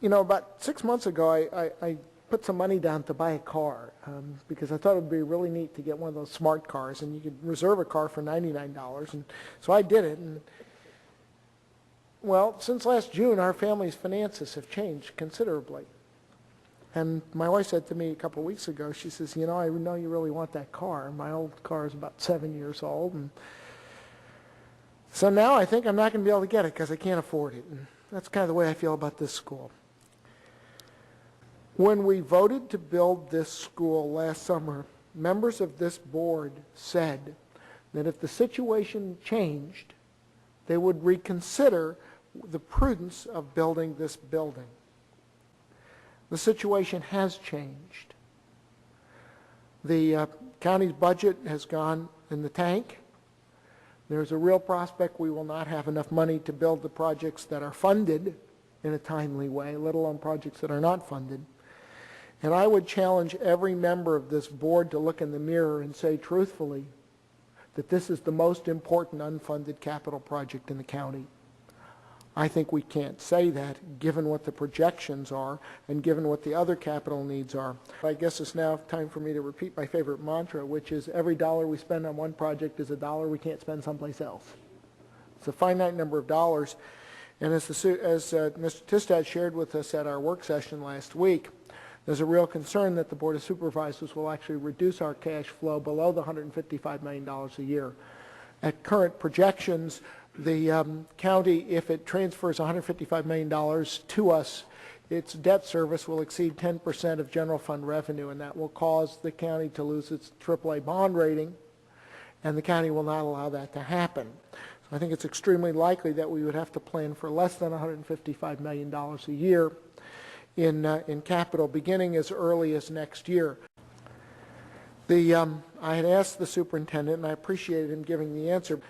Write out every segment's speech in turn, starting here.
About 6 months ago, I put some money down to buy a car because I thought it would be really neat to get one of those smart cars, and you could reserve a car for $99. And so I did it. And well, since last June, our family's finances have changed considerably. And my wife said to me a couple of weeks ago, she says, I know you really want that car. My old car is about 7 years old. And so now I think I'm not going to be able to get it because I can't afford it. And that's kind of the way I feel about this school. When we voted to build this school last summer, members of this board said that if the situation changed, they would reconsider the prudence of building this building. The situation has changed. The county's budget has gone in the tank. There's a real prospect we will not have enough money to build the projects that are funded in a timely way, let alone projects that are not funded. And I would challenge every member of this board to look in the mirror and say truthfully that this is the most important unfunded capital project in the county. I think we can't say that given what the projections are and given what the other capital needs are. I guess it's now time for me to repeat my favorite mantra, which is every dollar we spend on one project is a dollar we can't spend someplace else. It's a finite number of dollars. And as Mr. Tistad shared with us at our work session last week, there's a real concern that the Board of Supervisors will actually reduce our cash flow below the $155 million a year. At current projections, the county, if it transfers $155 million to us, its debt service will exceed 10% of general fund revenue, and that will cause the county to lose its AAA bond rating, and the county will not allow that to happen. So I think it's extremely likely that we would have to plan for less than $155 million a year in capital beginning as early as next year. I had asked the superintendent, and I appreciated him giving the answer,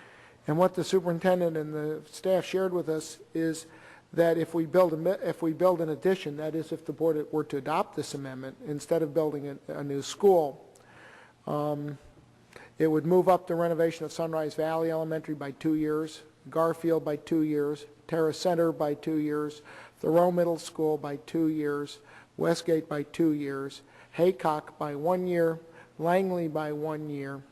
and what the superintendent and the staff shared with us is that if we build an addition, that is if the board were to adopt this amendment, instead of building a new school, it would move up the renovation of Sunrise Valley Elementary by 2 years, Garfield by 2 years, Terrace Center by 2 years, Thoreau Middle School by 2 years, Westgate by 2 years, Haycock by 1 year, Langley by 1 year,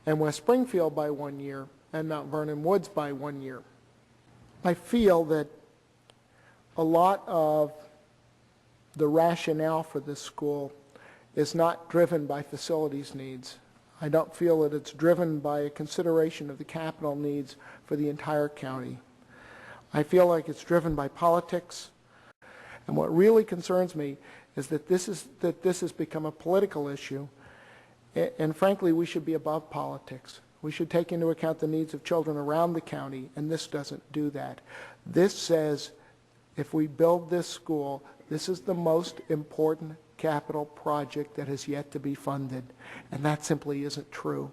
and West Springfield by 1 year, and Mount Vernon Woods by 1 year. I feel that a lot of the rationale for this school is not driven by facilities needs. I don't feel that it's driven by a consideration of the capital needs for the entire county. I feel like it's driven by politics, and what really concerns me is that this has become a political issue, and frankly, we should be above politics. We should take into account the needs of children around the county, and this doesn't do that. This says if we build this school, this is the most important capital project that has yet to be funded, and that simply isn't true.